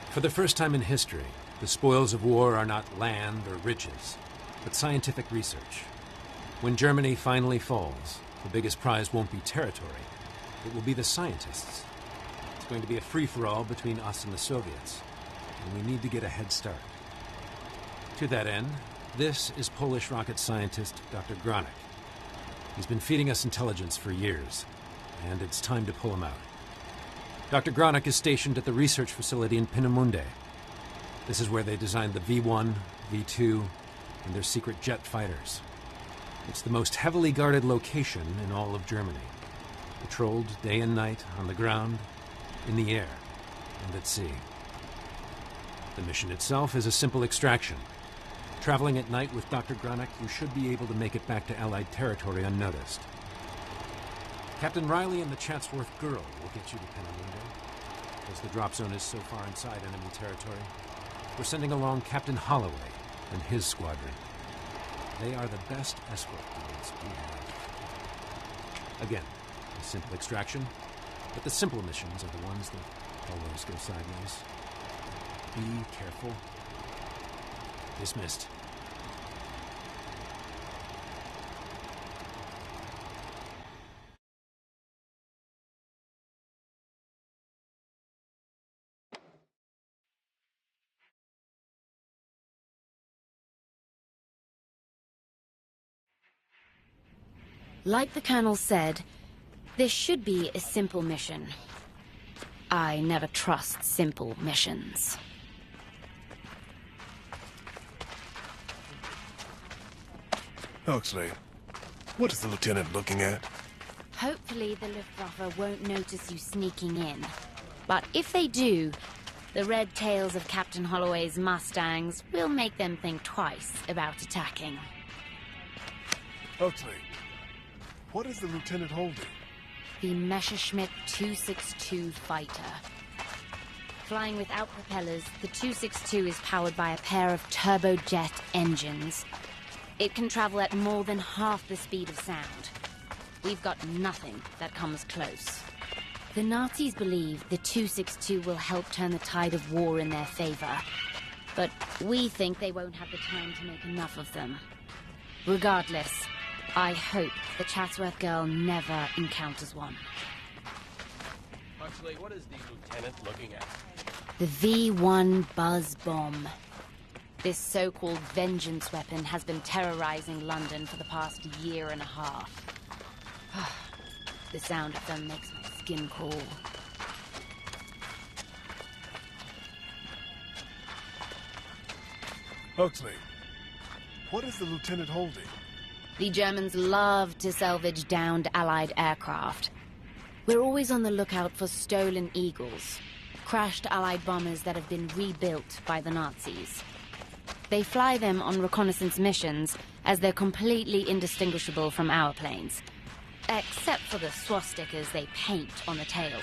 For the first time in history, the spoils of war are not land or riches, but scientific research. When Germany finally falls, the biggest prize won't be territory. It will be the scientists. It's going to be a free-for-all between us and the Soviets, and we need to get a head start. To that end, this is Polish rocket scientist Dr. Granek. He's been feeding us intelligence for years, and it's time to pull him out. Dr. Granek is stationed at the research facility in Peenemünde. This is where they designed the V-1, V-2, and their secret jet fighters. It's the most heavily guarded location in all of Germany. Patrolled day and night, on the ground, in the air, and at sea. The mission itself is a simple extraction. Traveling at night with Dr. Granek, you should be able to make it back to Allied territory unnoticed. Captain Riley and the Chatsworth Girl will get you to Peenemünde, as the drop zone is so far inside enemy territory. We're sending along Captain Holloway and his squadron. They are the best escort units we have. Again, a simple extraction, but the simple missions are the ones that always go sideways. Be careful. Dismissed. Like the Colonel said, this should be a simple mission. I never trust simple missions. Huxley, what is the lieutenant looking at? Hopefully the Luftwaffe won't notice you sneaking in. But if they do, the red tails of Captain Holloway's Mustangs will make them think twice about attacking. Huxley, what is the lieutenant holding? The Messerschmitt 262 fighter. Flying without propellers, the 262 is powered by a pair of turbojet engines. It can travel at more than half the speed of sound. We've got nothing that comes close. The Nazis believe the 262 will help turn the tide of war in their favor. But we think they won't have the time to make enough of them. Regardless, I hope the Chatsworth Girl never encounters one. Huxley, what is the lieutenant looking at? The V-1 Buzz Bomb. This so-called vengeance weapon has been terrorizing London for the past year and a half. The sound of them makes my skin crawl. Huxley, what is the lieutenant holding? The Germans love to salvage downed Allied aircraft. We're always on the lookout for stolen Eagles, crashed Allied bombers that have been rebuilt by the Nazis. They fly them on reconnaissance missions, as they're completely indistinguishable from our planes. Except for the swastikas they paint on the tail.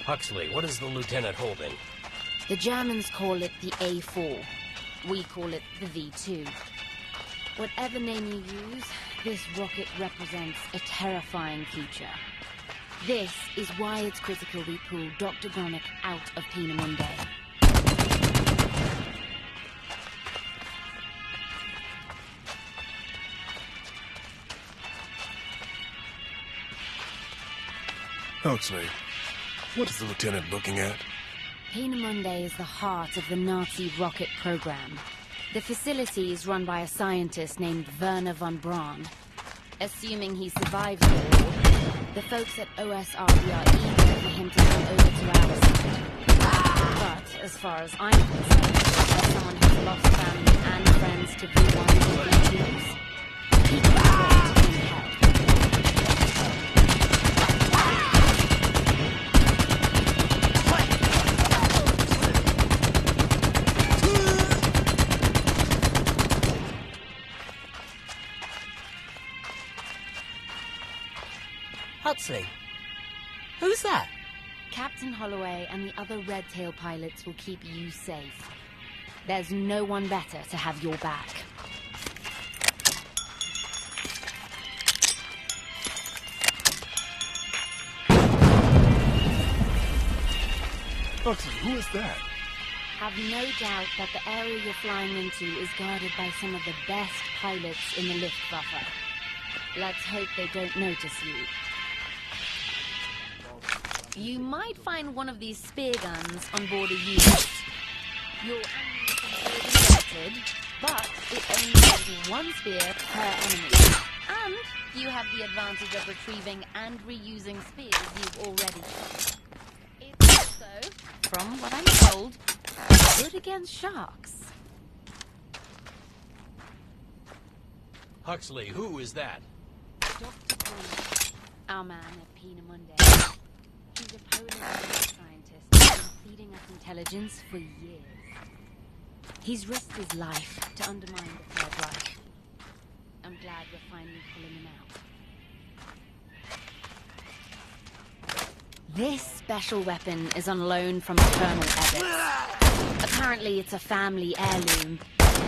Huxley, what is the lieutenant holding? The Germans call it the A4. We call it the V2. Whatever name you use, this rocket represents a terrifying future. This is why it's critical we pull Dr. Granek out of Peenemünde. Huxley, what is the lieutenant looking at? Peenemünde is the heart of the Nazi rocket program. The facility is run by a scientist named Werner von Braun. Assuming he survives the war, the folks at OSR are eager for him to come over to our side. But as far as I'm concerned, as someone who's lost family and friends to V1s and V2s, he can rot in hell. Huxley, who's that? Captain Holloway and the other Red Tail pilots will keep you safe. There's no one better to have your back. Huxley, who is that? Have no doubt that the area you're flying into is guarded by some of the best pilots in the Luftwaffe. Let's hope they don't notice you. You might find one of these spear guns on board a unit. Your ammunition will be limited, but it only has one spear per enemy. And you have the advantage of retrieving and reusing spears you've already shot. It's also, from what I'm told, good against sharks. Huxley, who is that? Dr. Green, our man at Peenemünde. He's a Polish scientist who's been feeding us intelligence for years. He's risked his life to undermine the Third Reich. I'm glad we're finally pulling him out. This special weapon is on loan from Colonel Ebbets. Apparently it's a family heirloom.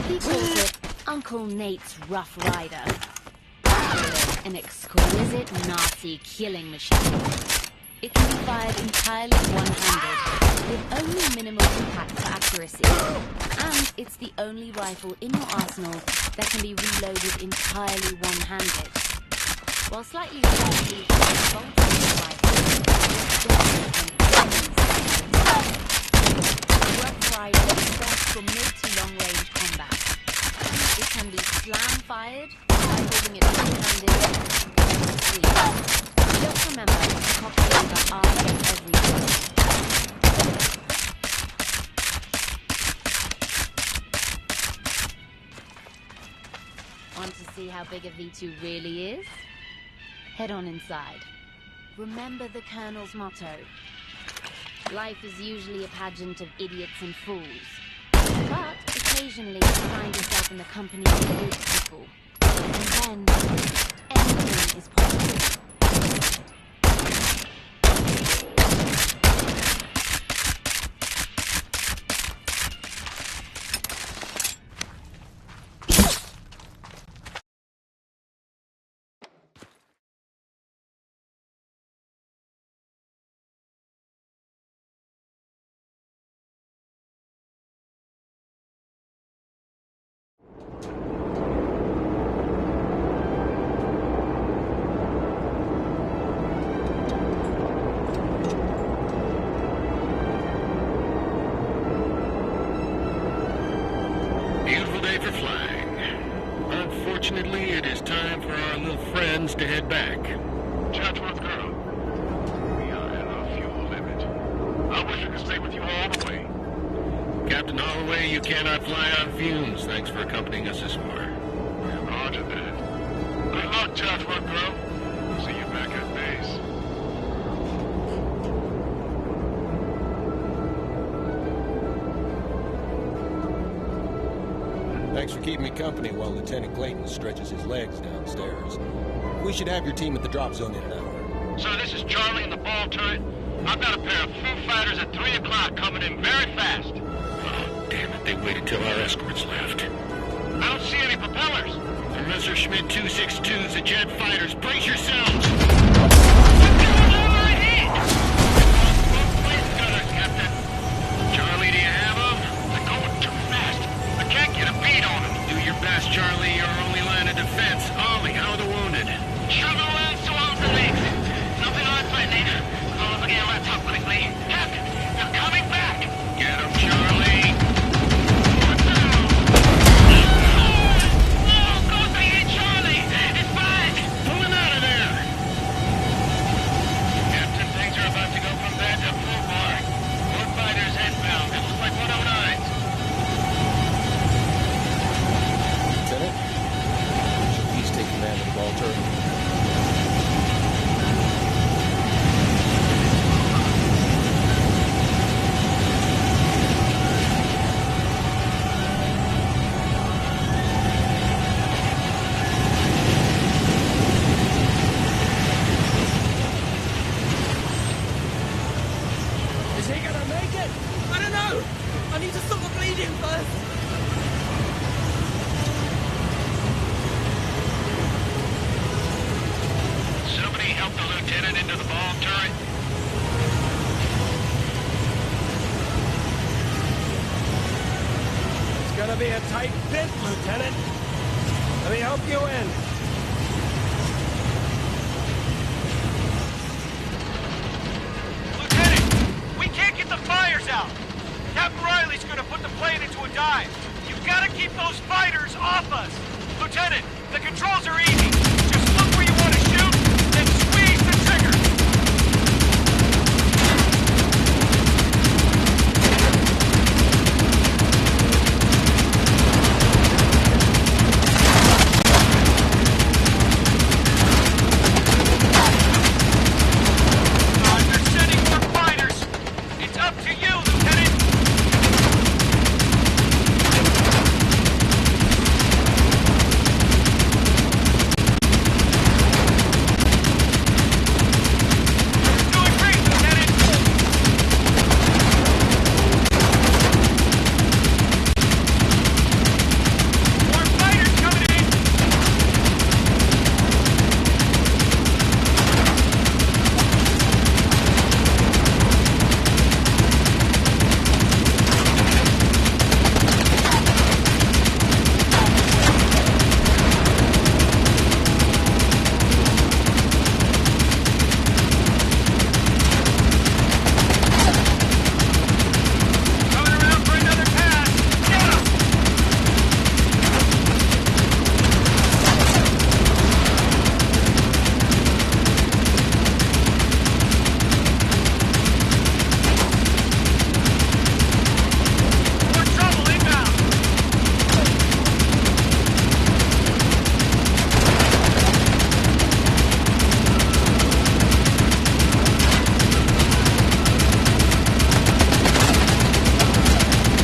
He calls it Uncle Nate's Rough Rider. An exquisite Nazi killing machine. It can be fired entirely one-handed, with only minimal impact for accuracy. And it's the only rifle in your arsenal that can be reloaded entirely one-handed. While slightly less used than a bolt-action rifle, it's definitely Rough Rider is best for mid to long-range combat. It can be slam-fired by holding it one-handed. Just remember, cocktails are after every shot. Want to see how big a V2 really is? Head on inside. Remember the Colonel's motto. Life is usually a pageant of idiots and fools. But occasionally you find yourself in the company of good people. And then, anything is possible. Unfortunately, it is time for our little friends to head back. Chatsworth Girl, we are at our fuel limit. I wish I could stay with you all the way. Captain Holloway, you cannot fly on fumes. Thanks for accompanying us this far. Roger that. Good luck, Chatsworth Girl. See you back at base. Thanks for keeping me company while Lieutenant Clayton stretches his legs downstairs. We should have your team at the drop zone in an hour. Sir, this is Charlie in the ball turret. I've got a pair of Foo Fighters at 3 o'clock coming in very fast. Oh, damn it. They waited till our escorts left. I don't see any propellers. The Messerschmitt 262s, the jet fighters. Brace yourselves! What's going on my head? Both plane gunners, Captain. Charlie, do you have them? They're going too fast. I can't get a beat on them. Do your best, Charlie. Your only line of defense. Ollie, how are the wounded? Sugar runs to arms and legs. Nothing life-threatening. As long as I get a laptop quickly. Heck, they're coming back. Get them, Charlie. gonna be a tight fit, Lieutenant. Let me help you in. Lieutenant, we can't get the fires out. Captain Riley's gonna put the plane into a dive. You've got to keep those fighters off us. Lieutenant, the controls are easy. Just look where you want to shoot, then squeeze the trigger. They're sending more fighters. It's up to you, Lieutenant. Doing great, Lieutenant. More fighters coming in. Coming around for another pass. Get 'em! More trouble inbound.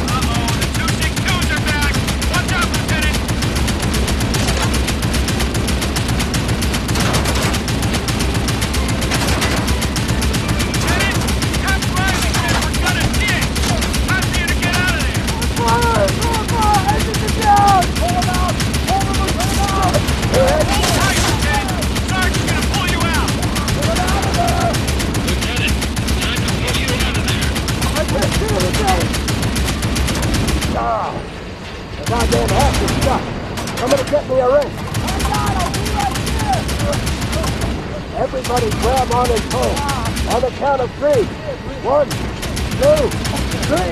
Uh-oh, the 262s are back. Watch out, Lieutenant. Lieutenant, Captain Riley said we're gonna ditch. Time for you to get out of there. Hold tight, Lieutenant. Sergeant's gonna pull you out. Lieutenant, time to pull you out of there. Goddamn half is stuck. Somebody get me a ring. Everybody grab on his phone. On the count of 3. 1, 2, 3.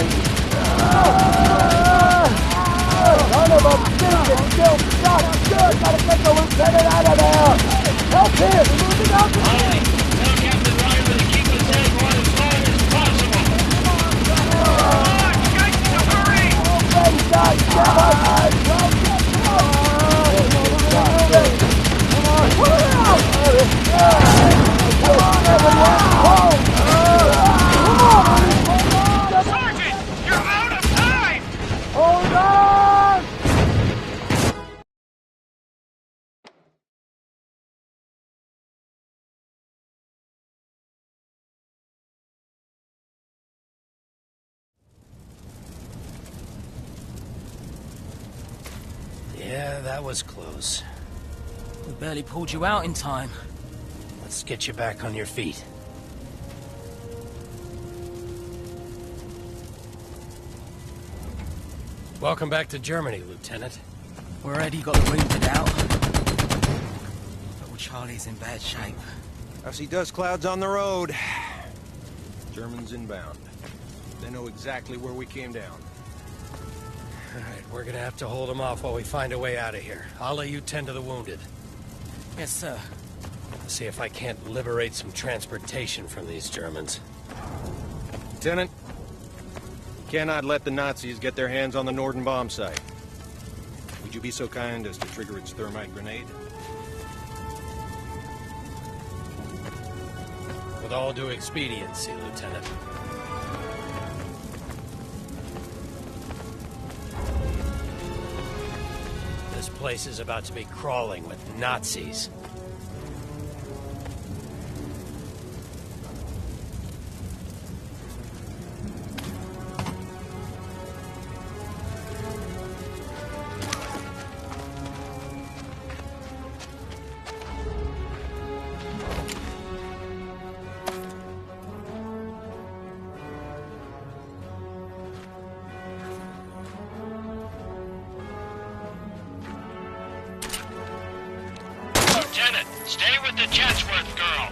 Son of a bitch is still stuck. Good, gotta get the lieutenant out of there. Help him. He's moving out the Ollie, tell Captain Riley to keep his head on as long as possible. Come on, you guys need to hurry. Thank God, come Sergeant, you're out of time. Hold on! Yeah, that was close. We barely pulled you out in time. Let's get you back on your feet. Welcome back to Germany, Lieutenant. We already got the wounded out. Little Charlie's in bad shape. I see dust clouds on the road. Germans inbound. They know exactly where we came down. All right, we're gonna have to hold them off while we find a way out of here. I'll let you tend to the wounded. Yes, sir. See if I can't liberate some transportation from these Germans. Lieutenant, you cannot let the Nazis get their hands on the Norden bomb site. Would you be so kind as to trigger its thermite grenade? With all due expediency, Lieutenant. This place is about to be crawling with Nazis. Lieutenant, stay with the Chatsworth girl.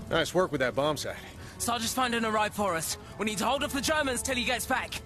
Nice work with that bomb site. Sarge's finding a ride for us. We need to hold off the Germans till he gets back.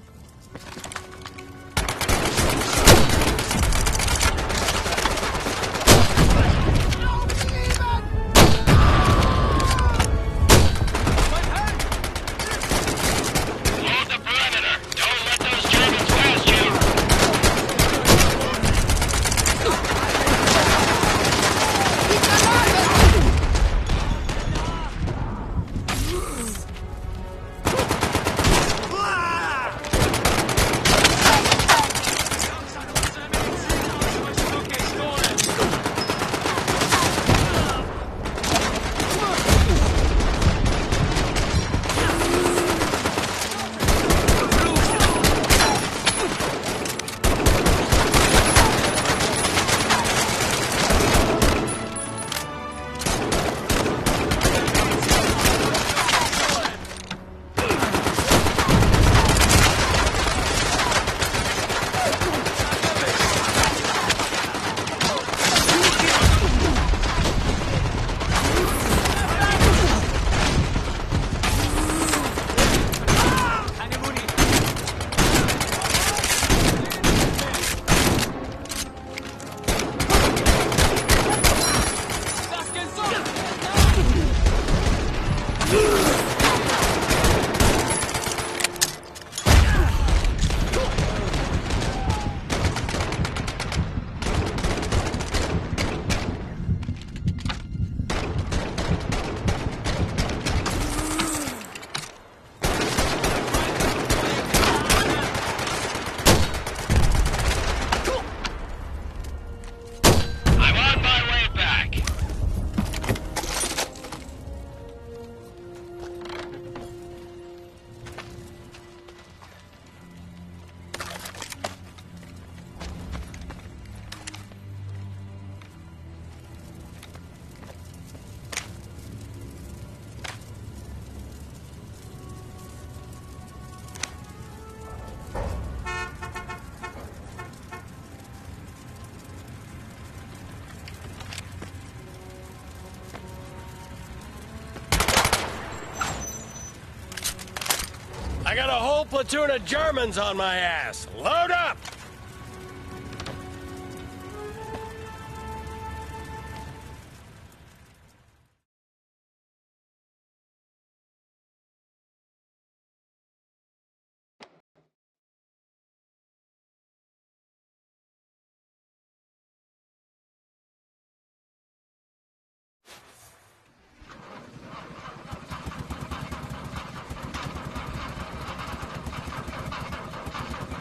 I got a whole platoon of Germans on my ass. Load up!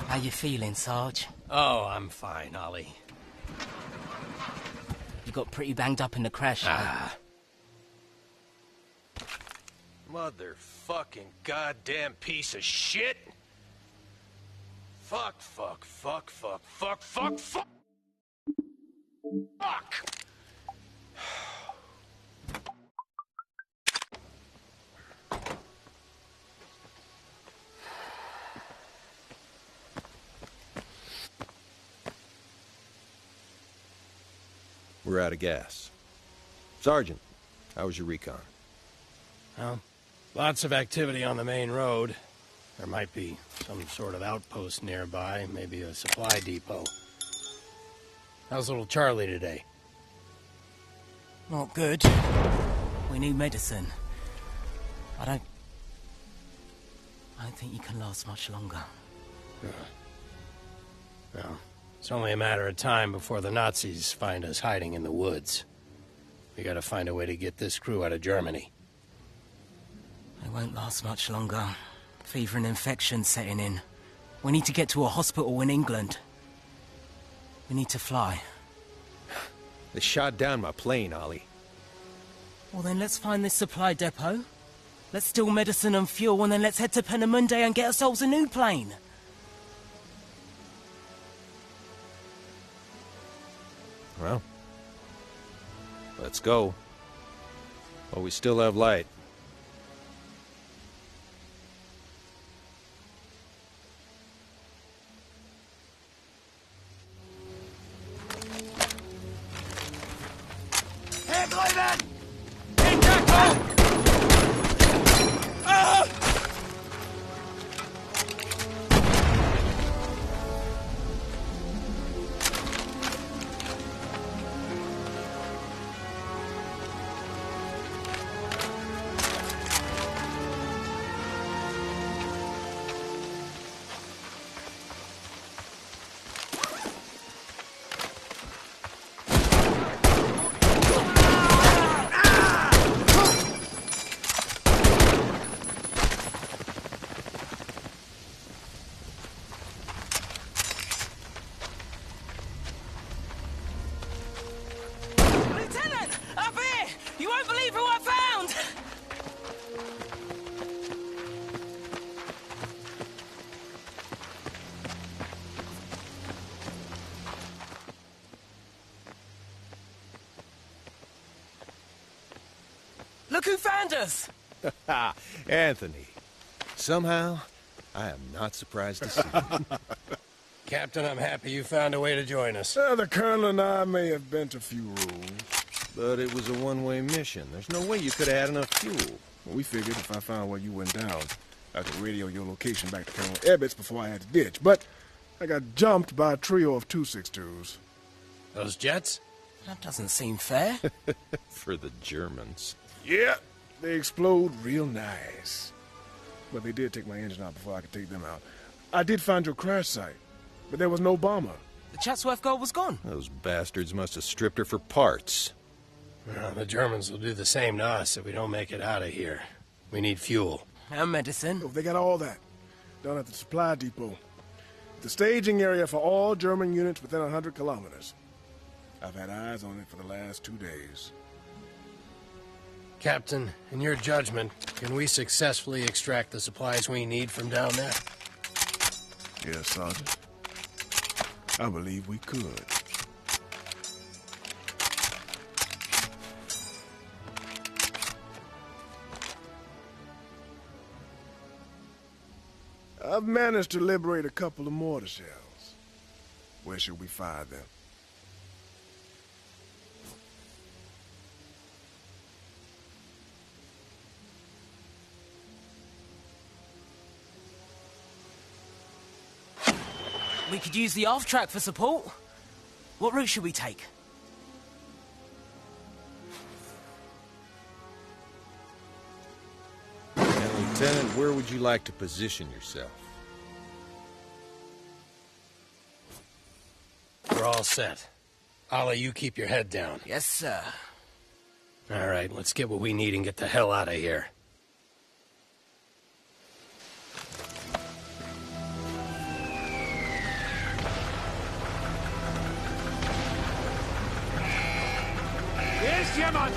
How you feeling, Sarge? Oh, I'm fine, Ollie. You got pretty banged up in the crash. Motherfucking goddamn piece of shit. Fuck, fuck, fuck, fuck, fuck, fuck, fuck! Fuck! We're out of gas. Sergeant, how was your recon? Well, lots of activity on the main road. There might be some sort of outpost nearby, maybe a supply depot. How's little Charlie today? Not good. We need medicine. I don't think you can last much longer. Well, it's only a matter of time before the Nazis find us hiding in the woods. We gotta find a way to get this crew out of Germany. They won't last much longer. Fever and infection setting in. We need to get to a hospital in England. We need to fly. They shot down my plane, Ollie. Well then let's find this supply depot. Let's steal medicine and fuel, and then let's head to Peenemünde and get ourselves a new plane. Well, let's go. Well, we still have light. Look who found us! Anthony. Somehow, I am not surprised to see you. Captain, I'm happy you found a way to join us. The Colonel and I may have bent a few rules. But it was a one-way mission. There's no way you could have had enough fuel. Well, we figured if I found where you went down, I could radio your location back to Colonel Ebbets before I had to ditch. But I got jumped by a trio of 262s. Those jets? That doesn't seem fair. For the Germans. Yeah, they explode real nice. But they did take my engine out before I could take them out. I did find your crash site, but there was no bomber. The Chatsworth Gold was gone. Those bastards must have stripped her for parts. Well, the Germans will do the same to us if we don't make it out of here. We need fuel. And medicine. Oh, they got all that. Down at the supply depot. The staging area for all German units within 100 kilometers. I've had eyes on it for the last 2 days. Captain, in your judgment, can we successfully extract the supplies we need from down there? Yes, Sergeant. I believe we could. I've managed to liberate a couple of mortar shells. Where should we fire them? We could use the aft track for support. What route should we take? And Lieutenant, where would you like to position yourself? We're all set. Ollie, you keep your head down. Yes, sir. All right, let's get what we need and get the hell out of here. Ist jemand!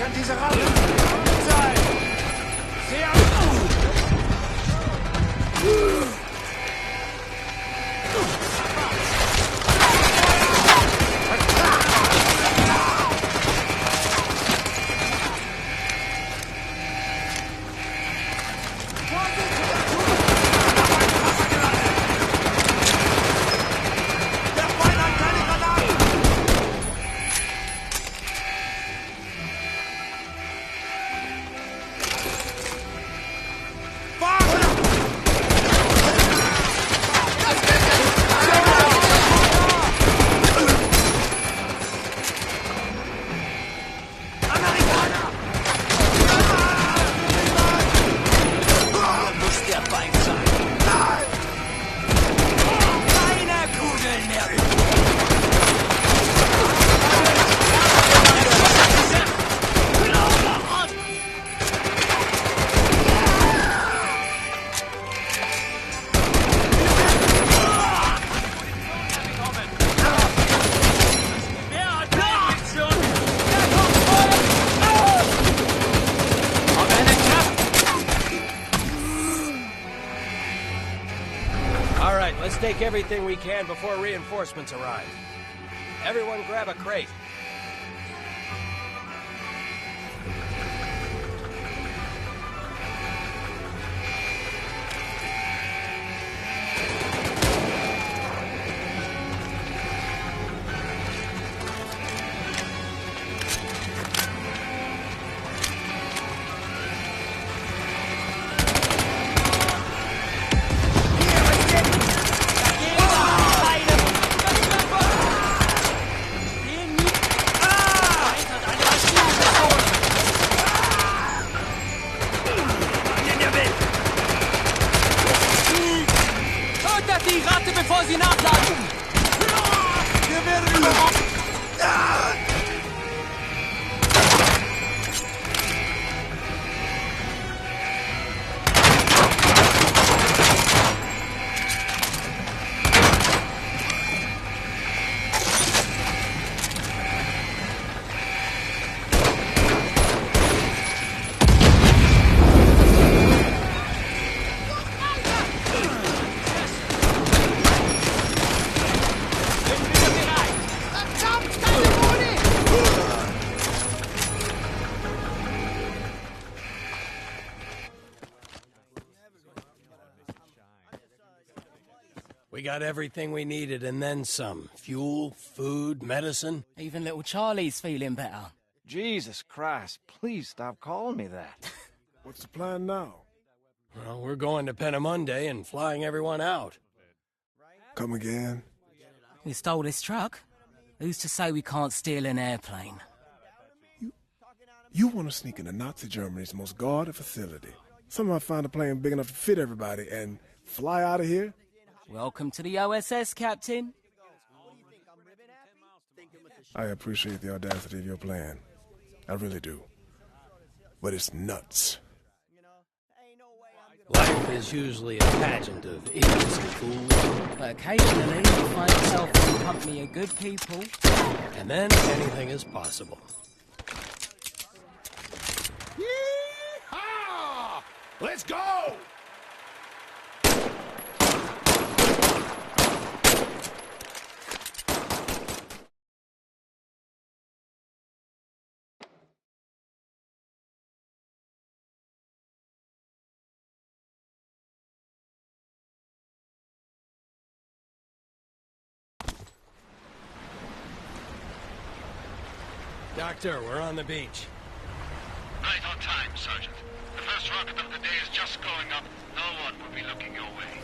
kann diese Ratte nicht sein! Sehr gut! Let's take everything we can before reinforcements arrive. Everyone grab a crate. We got everything we needed and then some. Fuel, food, medicine. Even little Charlie's feeling better. Jesus Christ, please stop calling me that. What's the plan now? Well, we're going to Peenemünde and flying everyone out. Come again? We stole this truck. Who's to say we can't steal an airplane? You want to sneak into Nazi Germany's most guarded facility. Somehow find a plane big enough to fit everybody and fly out of here? Welcome to the OSS, Captain. I appreciate the audacity of your plan. I really do. But it's nuts. Life is usually a pageant of idiots and fools. But occasionally you find yourself in the company of good people. And then anything is possible. Yeehaw! Let's go! Doctor, we're on the beach. Right on time, Sergeant. The first rocket of the day is just going up. No one will be looking your way.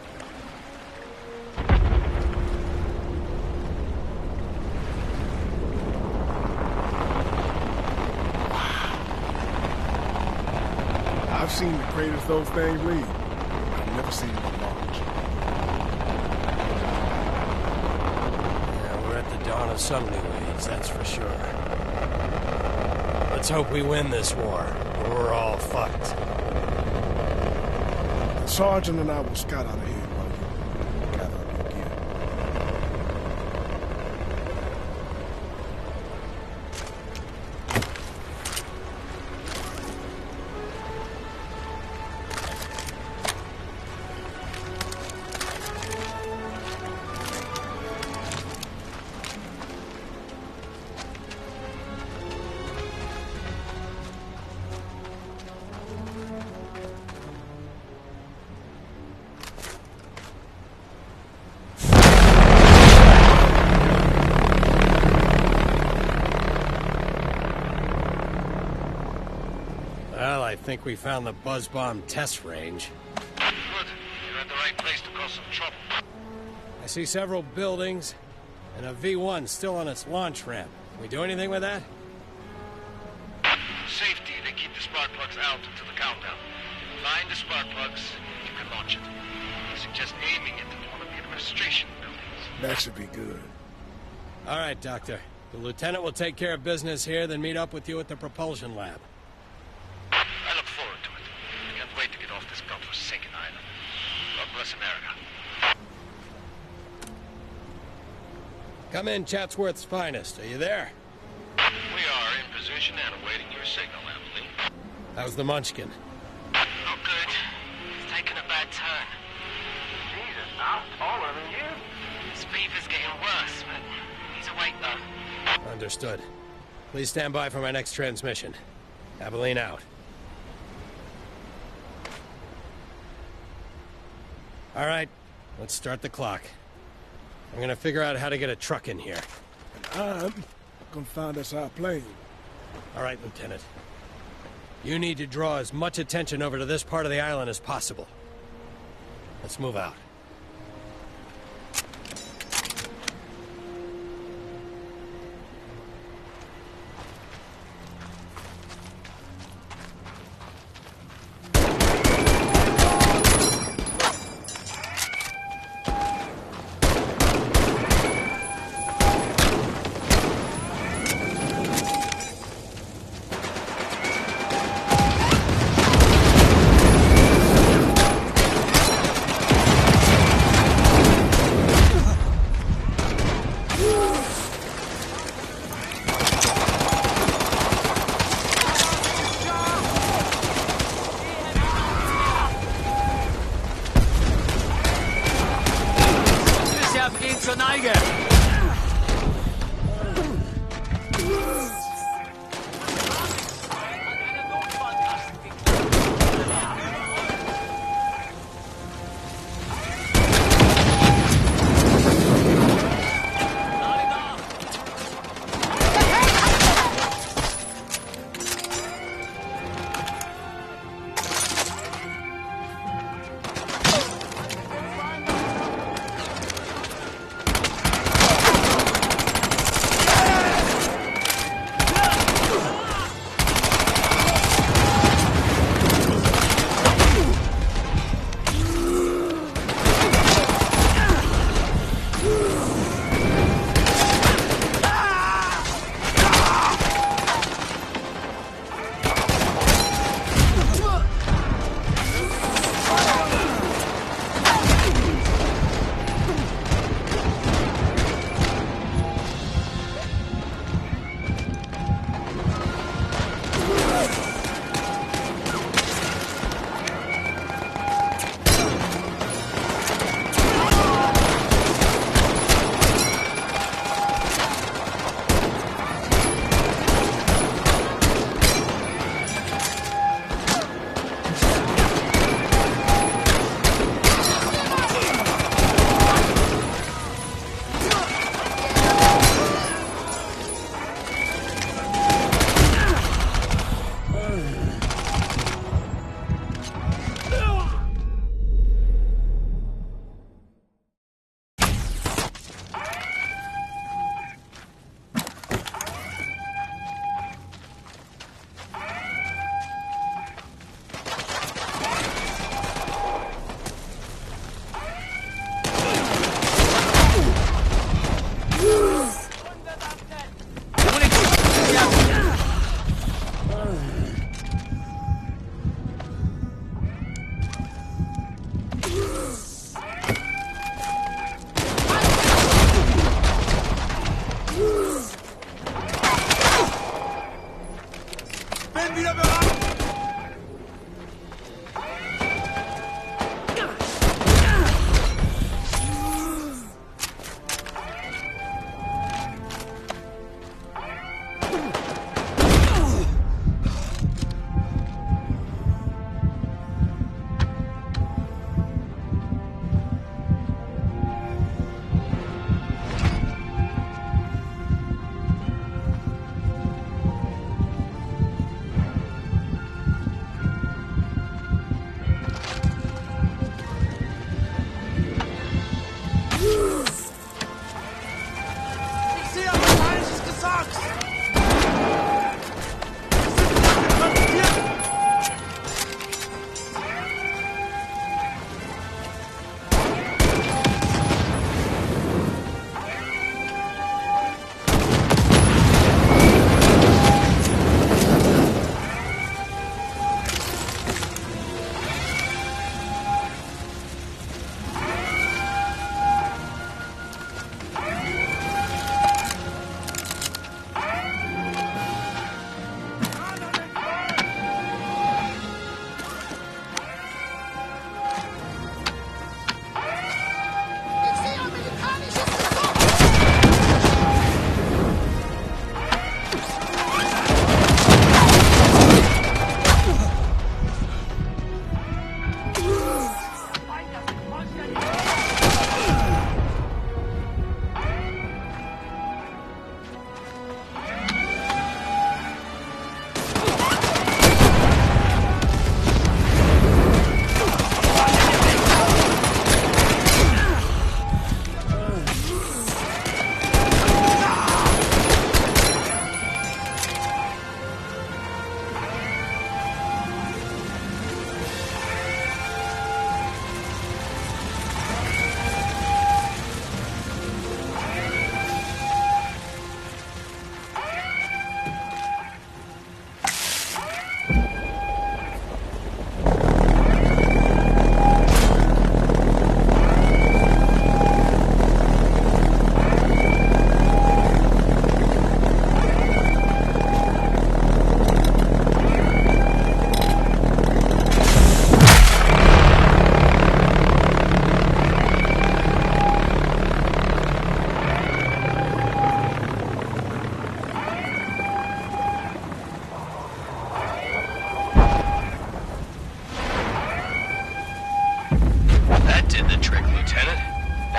I've seen the craters those things leave. I've never seen them launch. Yeah, we're at the dawn of some new age, that's for sure. Let's hope we win this war, or we're all fucked. The sergeant and I will scout out ahead while you gather up your gear. think we found the buzz bomb test range. Good. You're at the right place to cause some trouble. I see several buildings, and a V1 still on its launch ramp. Can we do anything with that? Safety, they keep the spark plugs out until the countdown. Find the spark plugs, you can launch it. I suggest aiming it at one of the administration buildings. That should be good. All right, Doctor. The lieutenant will take care of business here, then meet up with you at the propulsion lab. I look forward to it. I can't wait to get off this godforsaken island. God bless America. Come in, Chatsworth's finest. Are you there? We are in position and awaiting your signal, Abilene. How's the Munchkin? Not good. He's taken a bad turn. Jesus, I'm taller than you. His fever's getting worse, but he's awake though. Understood. Please stand by for my next transmission. Abilene out. All right, let's start the clock. I'm gonna figure out how to get a truck in here. And I'm gonna find us our plane. All right, Lieutenant. You need to draw as much attention over to this part of the island as possible. Let's move out.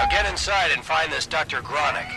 get inside and find this Dr. Gronick.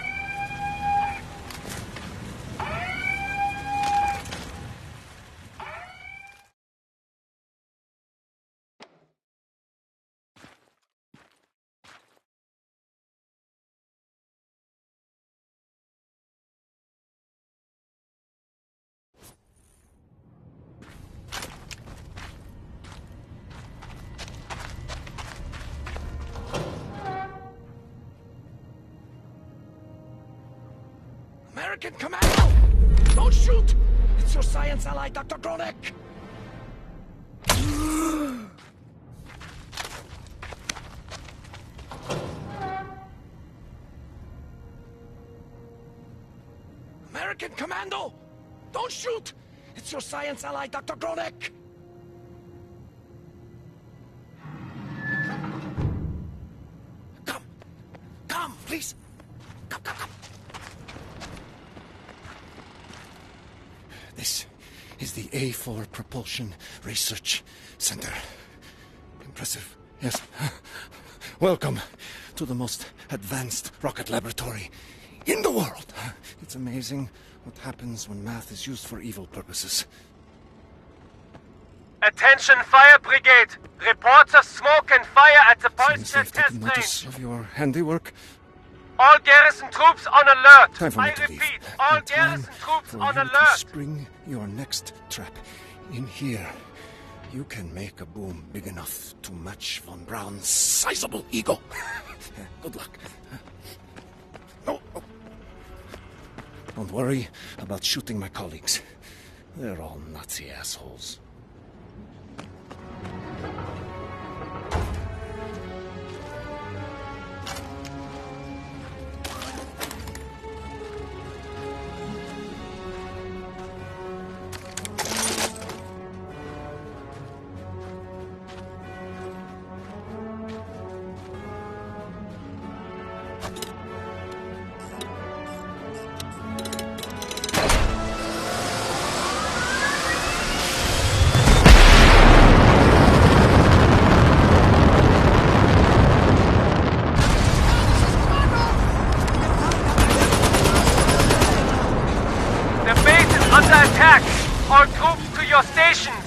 American Commando! Don't shoot! It's your science ally, Dr. Gronick! American Commando! Don't shoot! It's your science ally, Dr. Gronick! Come, please! Come. This is the A4 Propulsion Research Center. Impressive, yes. Welcome to the most advanced rocket laboratory in the world. It's amazing what happens when math is used for evil purposes. Attention, fire brigade! Reports of smoke and fire at the Polster test Notice range. of your handiwork. All garrison troops on alert. Time for me I to repeat, leave. all And time garrison troops for on you alert. to spring your next trap in here. You can make a boom big enough to match Von Braun's sizable ego. Good luck. No. Don't worry about shooting my colleagues. They're all Nazi assholes. Attack! All troops to your stations!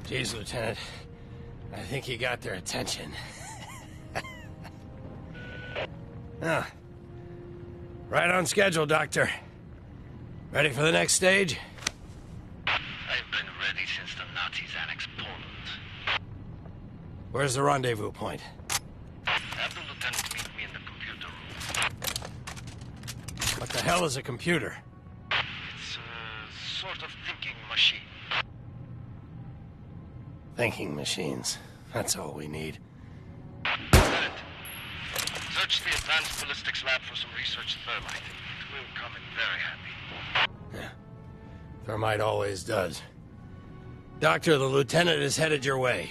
Geez, Lieutenant. I think you got their attention. Ah. Right on schedule, Doctor. Ready for the next stage? I've been ready since the Nazis annexed Poland. Where's the rendezvous point? Have the lieutenant meet me in the computer room. What the hell is a computer? It's a sort of thinking machine. Thinking machines. That's all we need. Lieutenant, search the advanced ballistics lab for some research thermite. It will come in very handy. Yeah. Thermite always does. Doctor, the lieutenant is headed your way.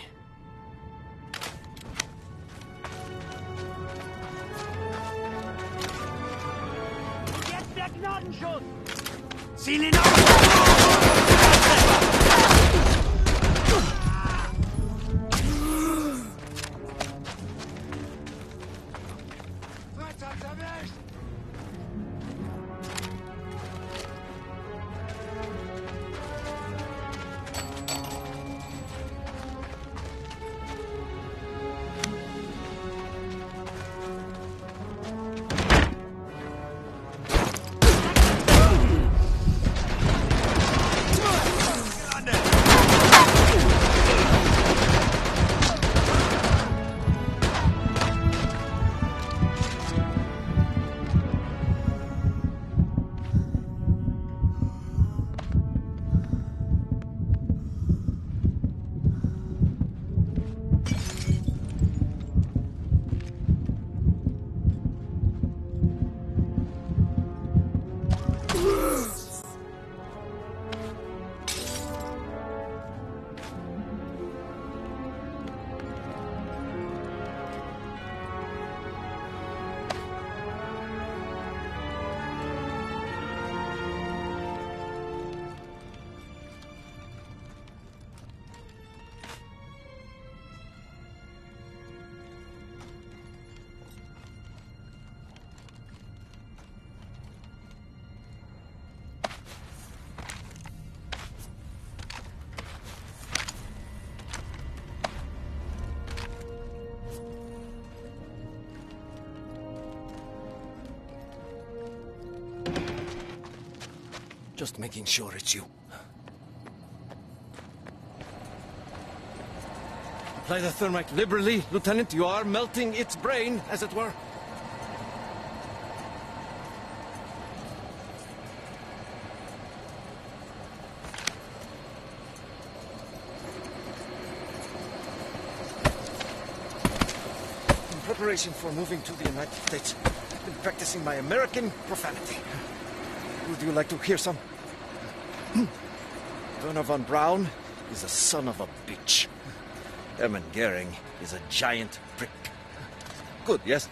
Jetzt der Gnadenschuss! Ziel ihn auf! Just making sure it's you. Apply the thermite liberally, Lieutenant. You are melting its brain, as it were. In preparation for moving to the United States, I've been practicing my American profanity. Would you like to hear some? Werner von Braun is a son of a bitch. Hermann Goering is a giant prick. Good, yes?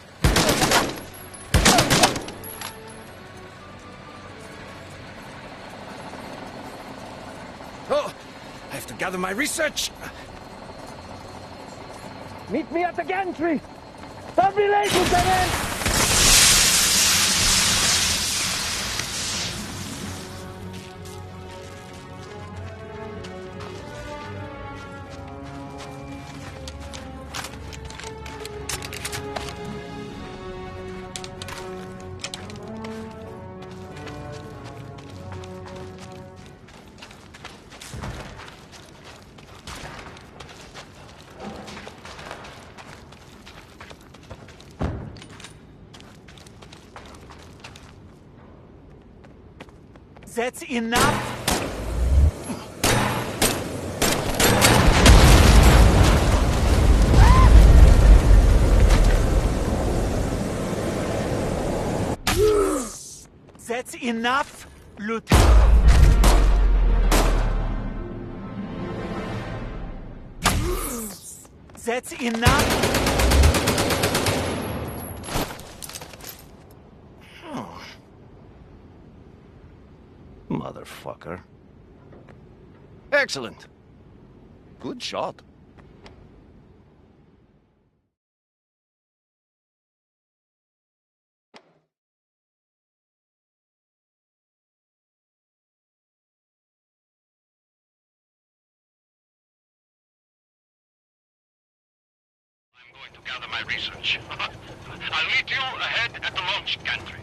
Oh, I have to gather my research. Meet me at the gantry! Don't be late, Lieutenant! That's enough! That's enough, Lieutenant. That's enough. Motherfucker. Excellent. Good shot. going to gather my research. I'll meet you ahead at the launch gantry.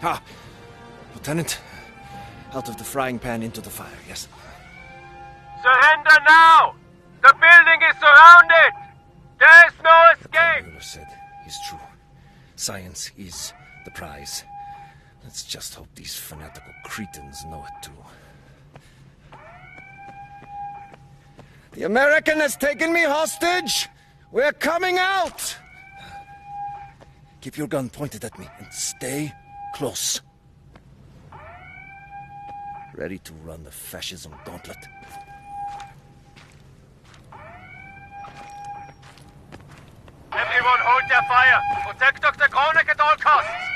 Ah, Lieutenant. Out of the frying pan into the fire, yes. Surrender now! The building is surrounded! There's no escape! What Mueller said is true. Science is the prize. Let's just hope these fanatical cretins know it too. The American has taken me hostage! We're coming out! Keep your gun pointed at me and stay close. Ready to run the fascism gauntlet. Everyone hold their fire! Protect Dr. Kronek at all costs!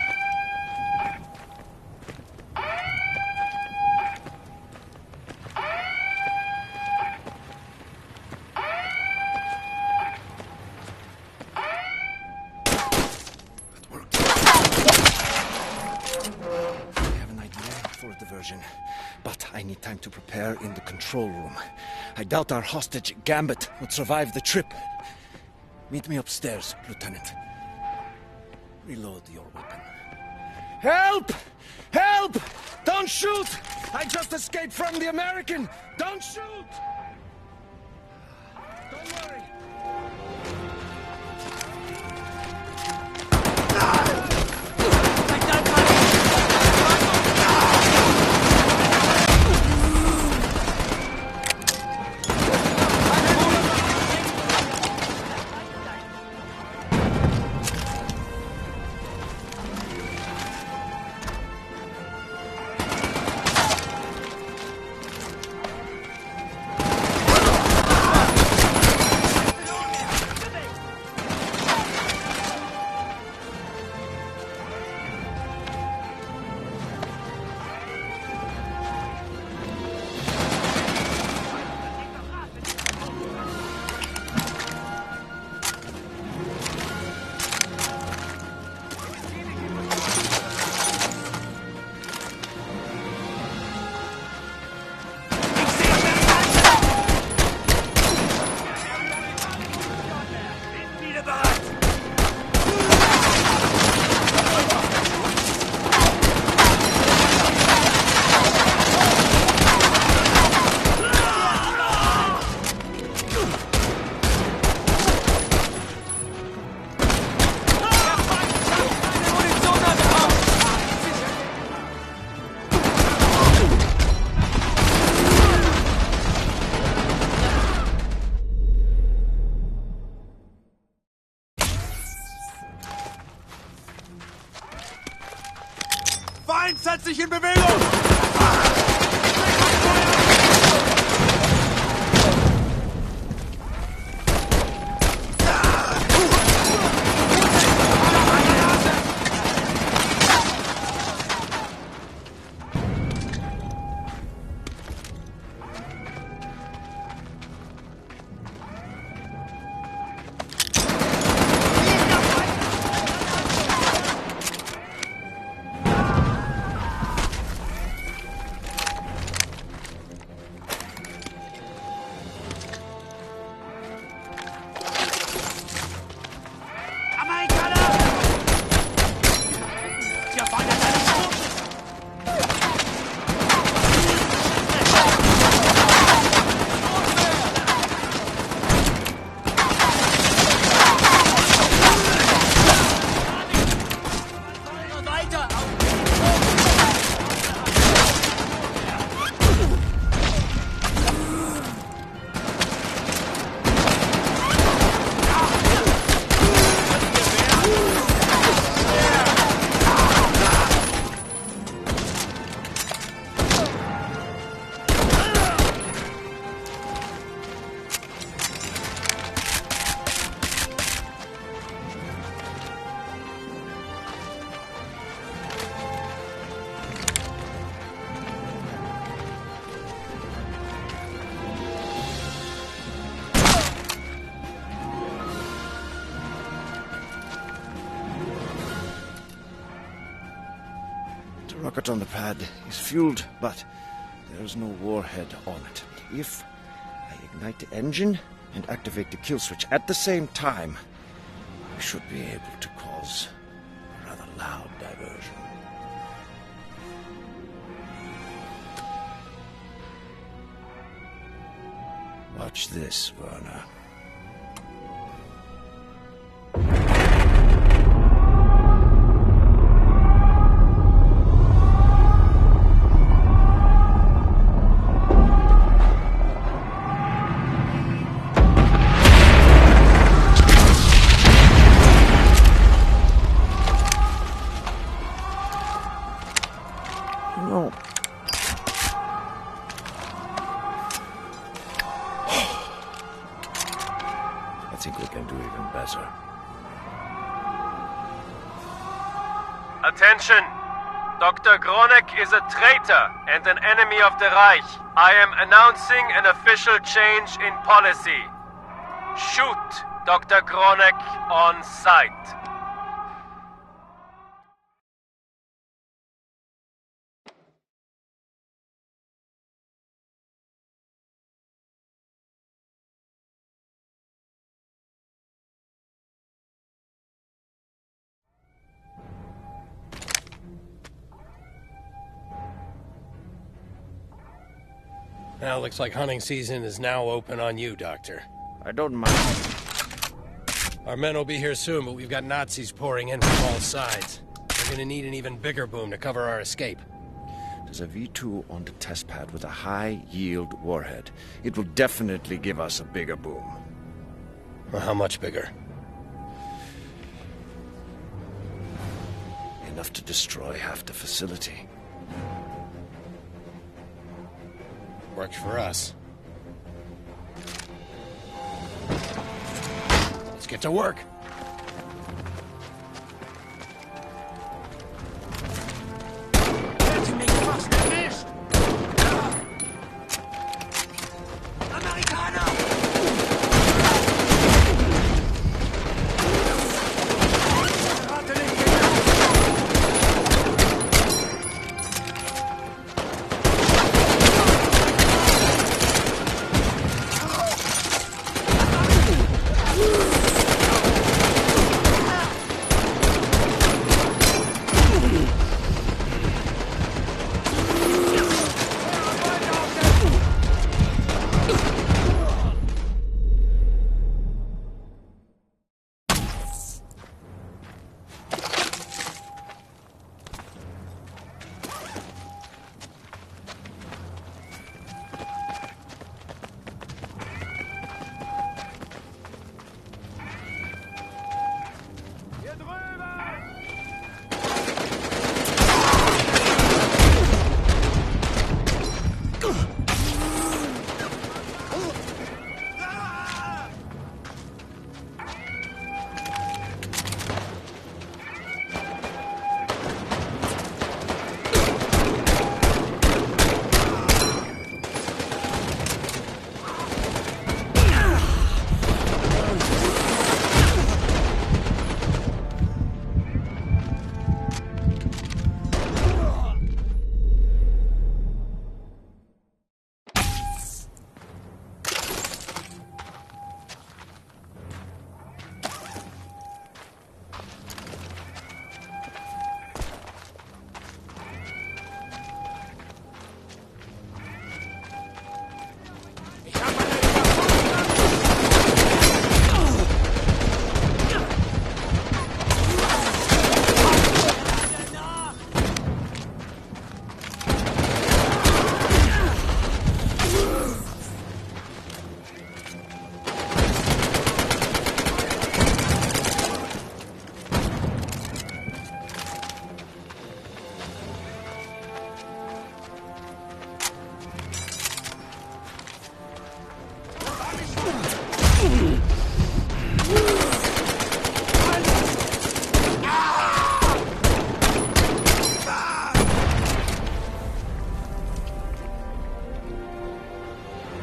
But I need time to prepare in the control room. I doubt our hostage, Gambit, would survive the trip. Meet me upstairs, Lieutenant. Reload your weapon. Help! Help! Don't shoot! I just escaped from the American! Don't shoot! Don't worry. Setz dich in Bewegung! The rocket on the pad is fueled, but there's no warhead on it. If I ignite the engine and activate the kill switch at the same time, we should be able to cause a rather loud diversion. Watch this, Werner. No. I think we can do even better. Attention! Dr. Gronek is a traitor and an enemy of the Reich. I am announcing an official change in policy. Shoot Dr. Gronek on sight. Now looks like hunting season is now open on you, Doctor. I don't mind. Our men will be here soon, but we've got Nazis pouring in from all sides. We're gonna need an even bigger boom to cover our escape. There's a V2 on the test pad with a high-yield warhead. It will definitely give us a bigger boom. Well, how much bigger? Enough to destroy half the facility. Works for us. Let's get to work.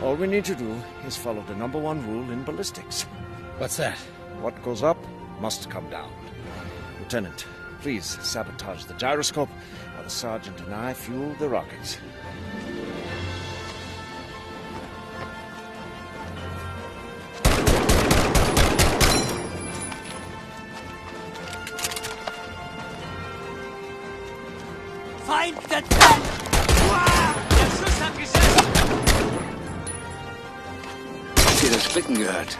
All we need to do is follow the #1 rule in ballistics. What's that? What goes up must come down. Lieutenant, please sabotage the gyroscope while the sergeant and I fuel the rockets. Find the tent! Ich habe das Klicken gehört.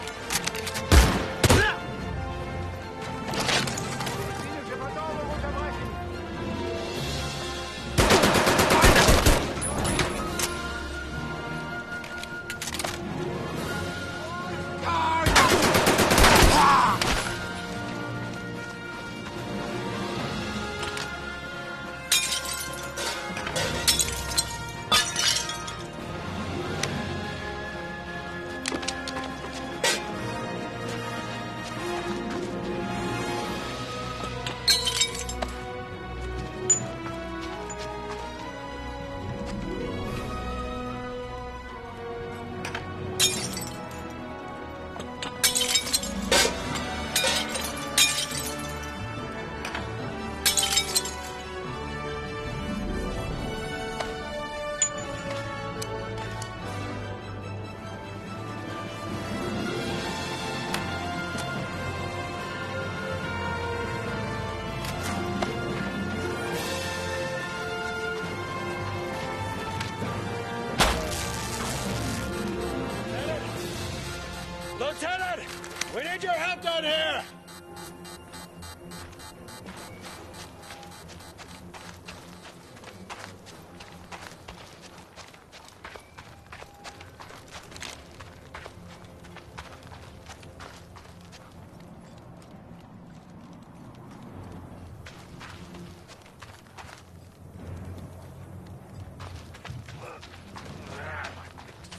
Lieutenant! We need your help down here!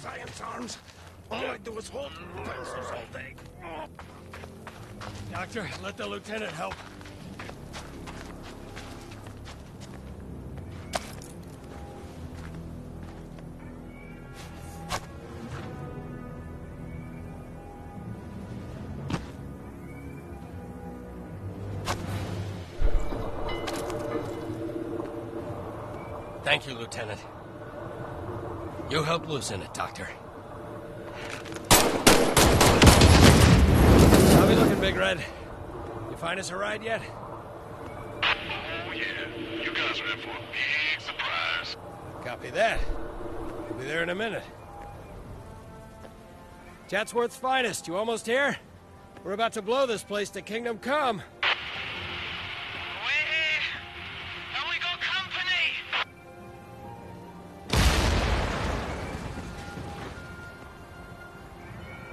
Science arms. All I do is hold pencils all day. Doctor, let the lieutenant help. Thank you, Lieutenant. You helped loosen it, Doctor. How we looking, Big Red? You find us a ride yet? Oh, yeah. You guys are in for a big surprise. Copy that. We'll be there in a minute. Chatsworth's finest, you almost here? We're about to blow this place to Kingdom Come.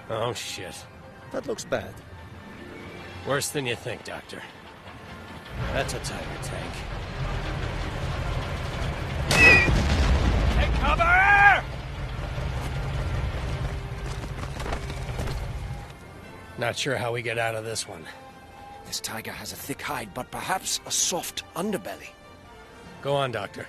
Oh, shit. That looks bad. Worse than you think, Doctor. That's a Tiger tank. Take cover! Not sure how we get out of this one. This tiger has a thick hide, but perhaps a soft underbelly. Go on, Doctor.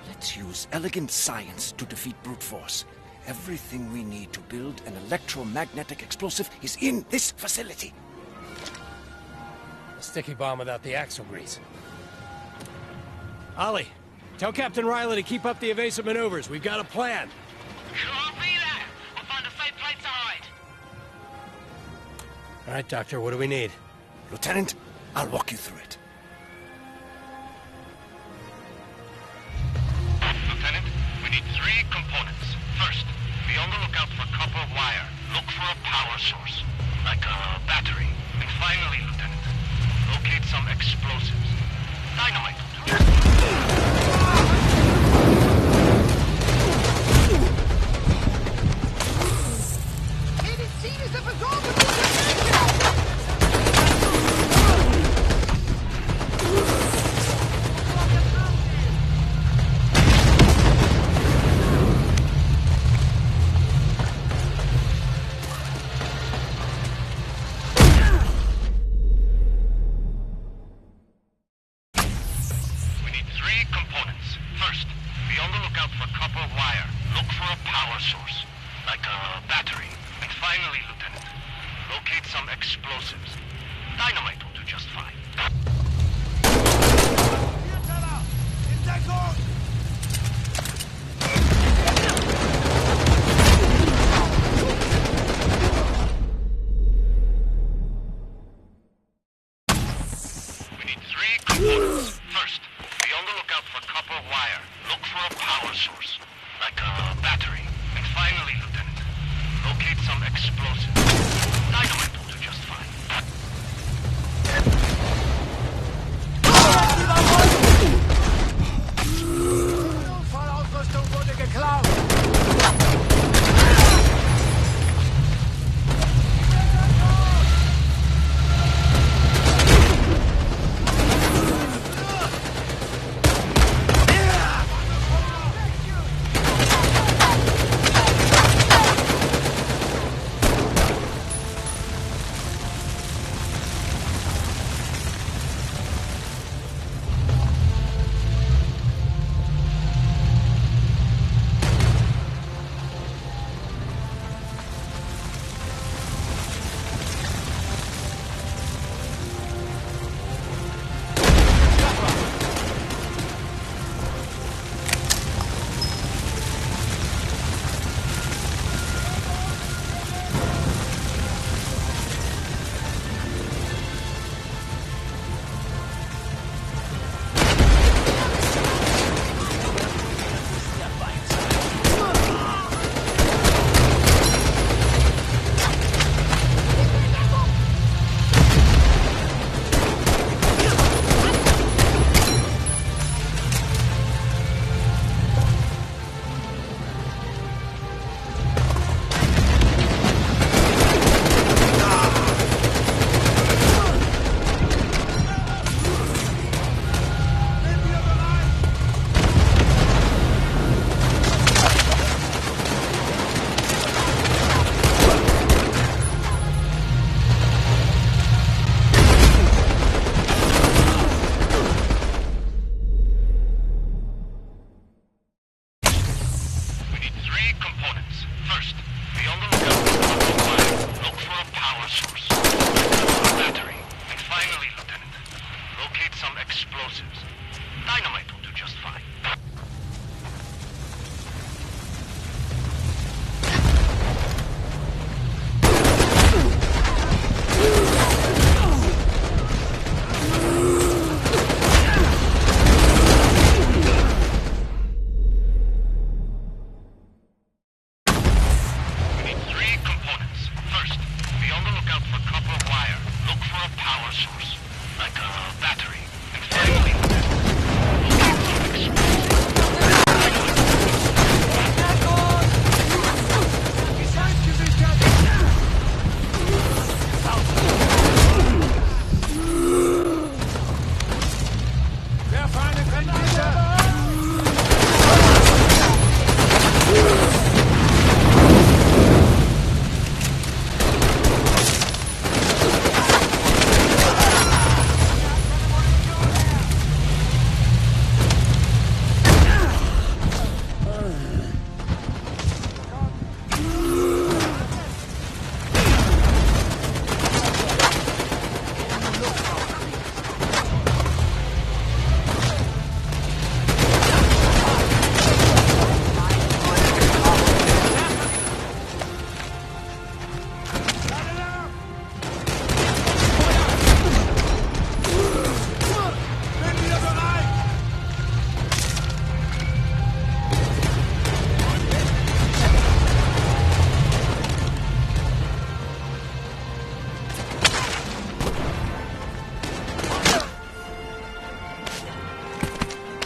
Let's use elegant science to defeat brute force. Everything we need to build an electromagnetic explosive is in this facility. A sticky bomb without the axle grease. Ollie, tell Captain Riley to keep up the evasive maneuvers. We've got a plan. Copy that. We'll find a safe place to hide. All right, Doctor, what do we need? Lieutenant, I'll walk you through it. Lieutenant, we need 3 components. First, be on the lookout for copper wire. Look for a power source, like a battery. And finally, Lieutenant, locate some explosives. Dynamite will do. finally, Lieutenant, locate some explosives. Dynamite will do just fine. We need 3 components. First, be on the lookout for copper wire. Look for a power source, like a battery. And finally, Lieutenant, locate some explosives. Dynamite will do just fine. Vollausrüstung wurde geklaut!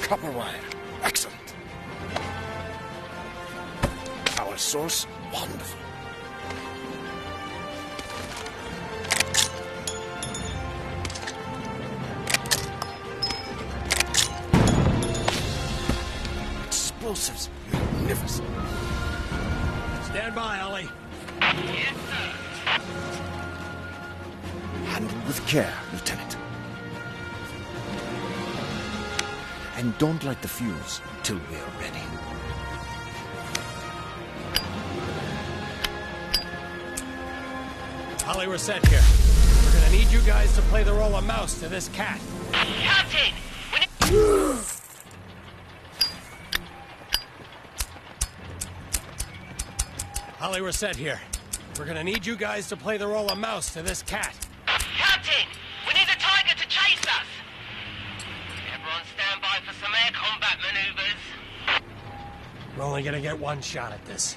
Copper wire. Excellent. Power source. Wonderful. Explosives. Magnificent. Stand by, Ollie. Yes, sir. Handle with care, Lieutenant. And don't light the fuse till we're ready. Holly, we're set here. We're gonna need you guys to play the role of mouse to this cat. Captain! We need... Holly, we're set here. We're gonna need you guys to play the role of mouse to this cat. Captain! We need a tiger to chase us! Everyone stand by for some air combat maneuvers. We're only gonna get one shot at this.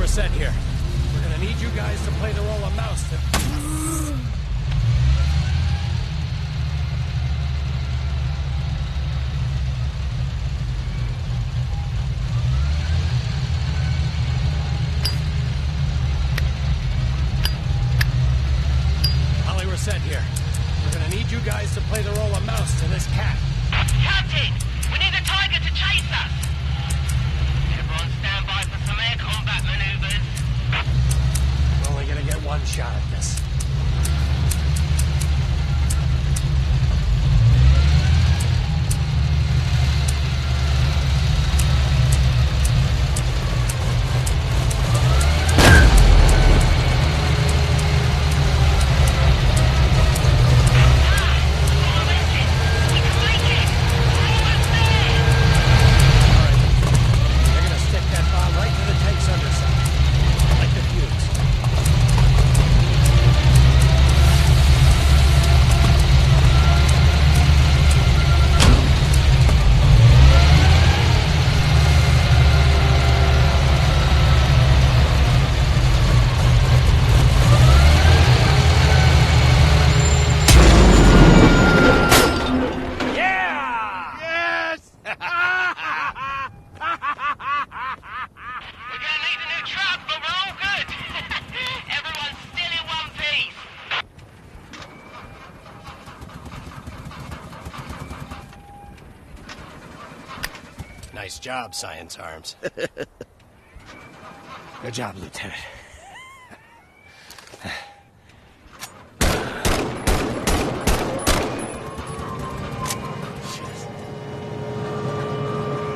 Set here. We're gonna need you guys to play the role of mouse. Holly, we're set here. We're gonna need you guys to play the role of mouse to this cat. Captain! We need a tiger to chase us! Everyone stand by for some air combat maneuvers. We're only gonna get one shot at this. Nice job, Science Arms. Good job, Lieutenant.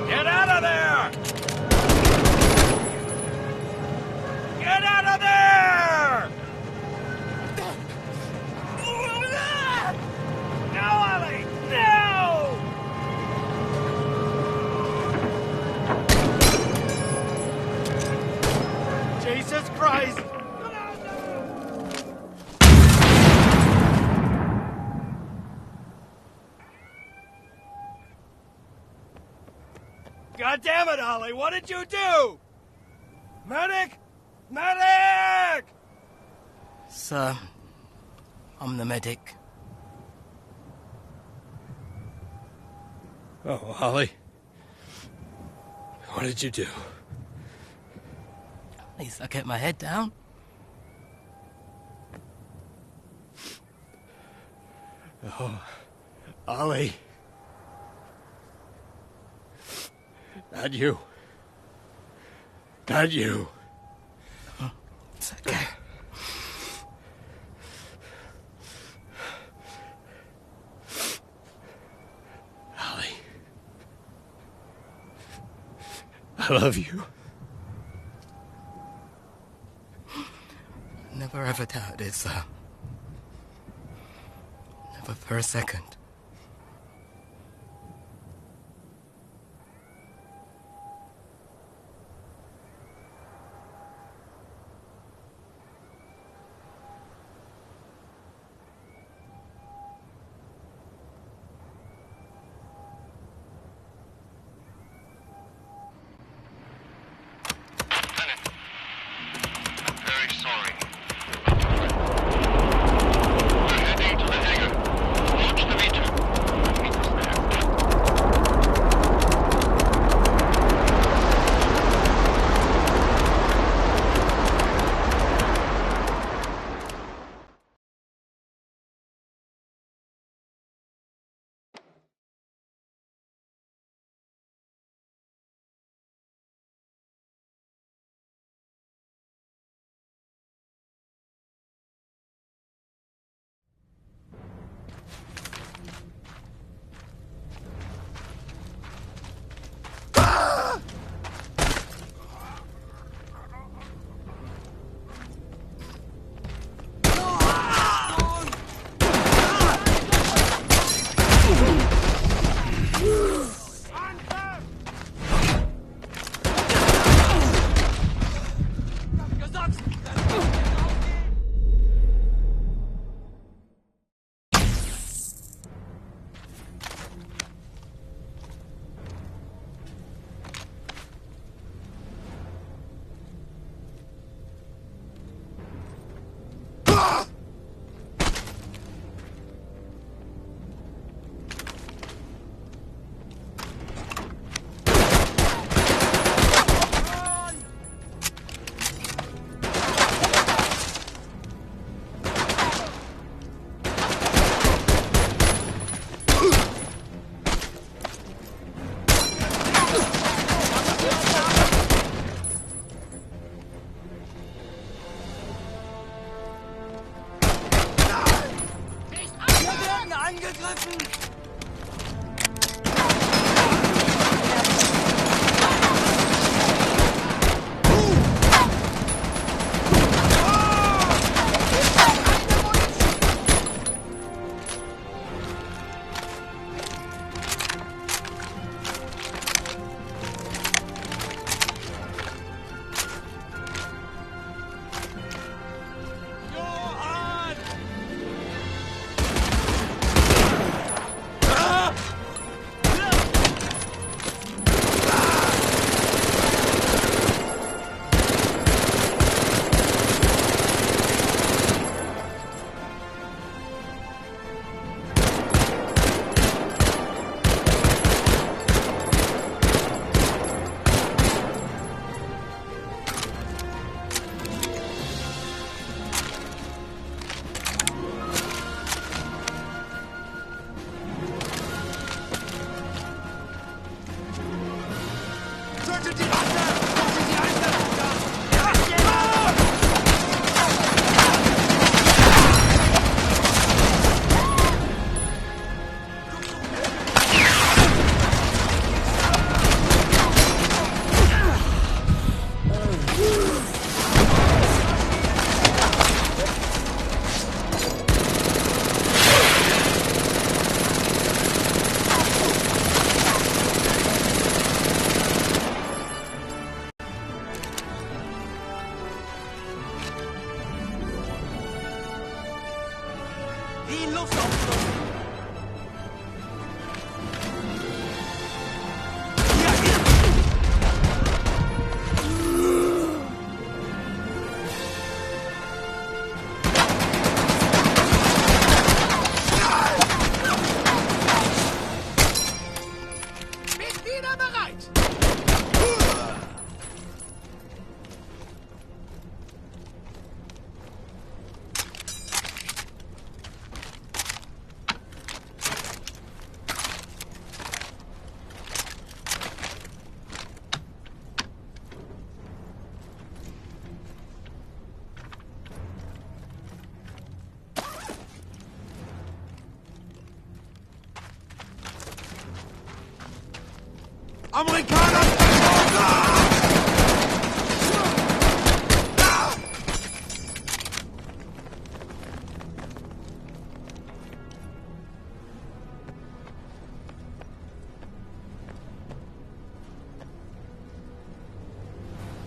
Get out of there! Get out of there! No, Ollie! No! Jesus Christ! God damn it, Ollie! What did you do? Medic! Medic! Sir, I'm the medic. Oh, Holly. What did you do? At least I kept my head down. Oh, Ollie. Not you. Not you. It's okay. Ollie. I love you. Never ever doubted it, sir. Never for a second.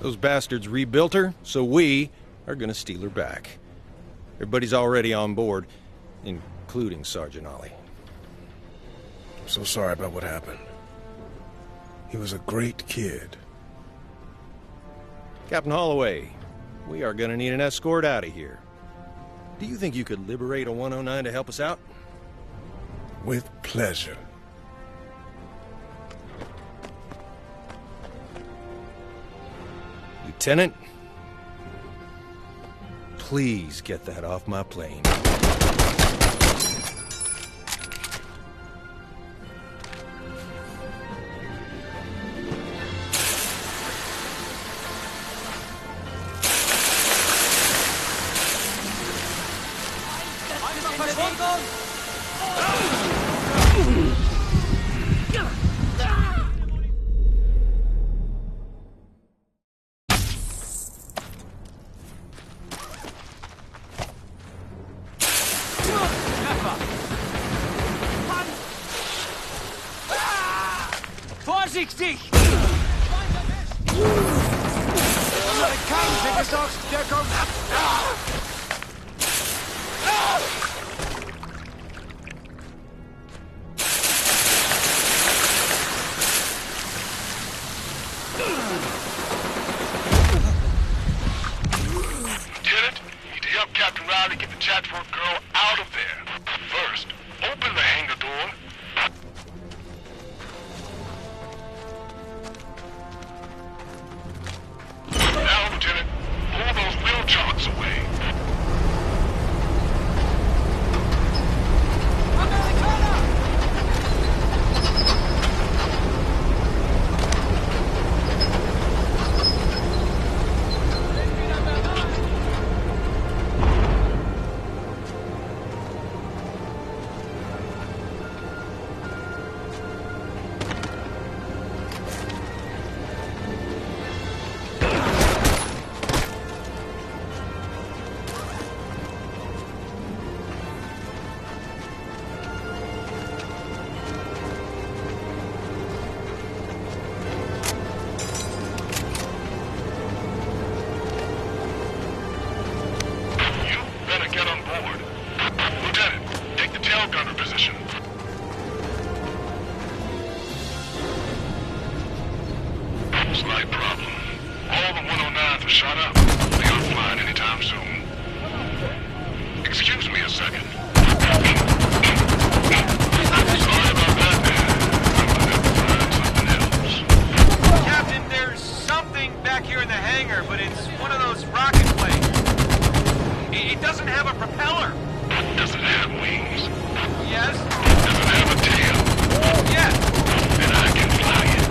Those bastards rebuilt her, so we are gonna steal her back. Everybody's already on board, including Sergeant Ollie. I'm so sorry about what happened. He was a great kid. Captain Holloway, we are gonna need an escort out of here. Do you think you could liberate a 109 to help us out? With pleasure. Lieutenant, please get that off my plane. Vorsichtig! Amerikanische Gesorgsdeckung! Lieutenant, you need to help Captain Riley get the Chatsworth girl out of there. First, open the hangar door. Now, Lieutenant, pull those wheel chocks away. Get on board. Lieutenant, take the tail gunner position. Slight problem. All the 109s are shot up. They aren't flying anytime soon. Excuse me a second. Sorry about that. Captain, there's something back here in the hangar, but it's one of those rocket planes. It doesn't have a propeller. Does it have wings? Yes. Does it have a tail? Yes. Then I can fly it.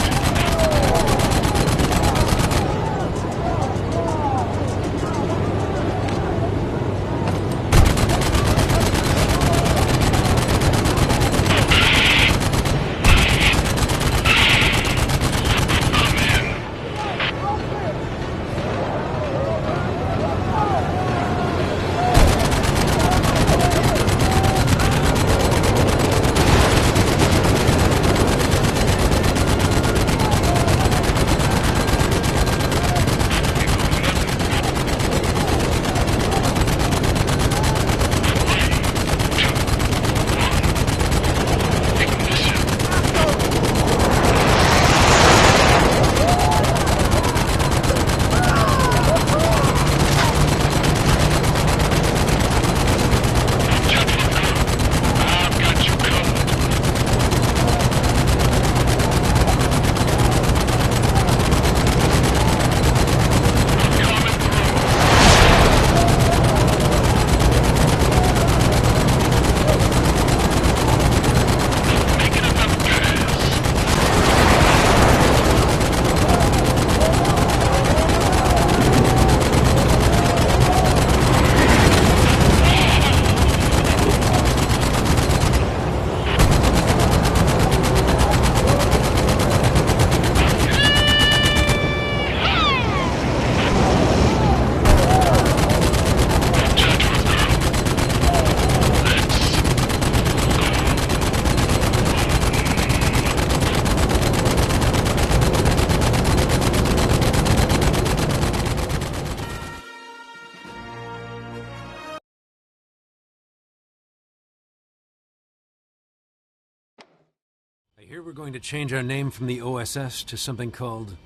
I hear we're going to change our name from the OSS to something called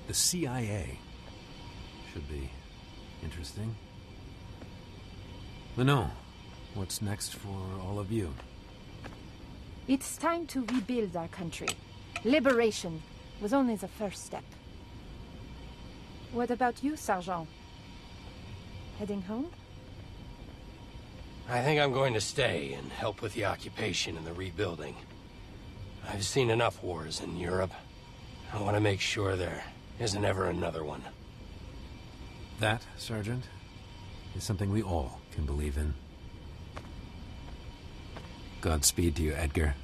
the CIA. Should be interesting. Manon, what's next for all of you? It's time to rebuild our country. Liberation was only the first step. What about you, Sergeant? Heading home? I think I'm going to stay and help with the occupation and the rebuilding. I've seen enough wars in Europe. I want to make sure there isn't ever another one. That, Sergeant, is something we all can believe in. Godspeed to you, Edgar.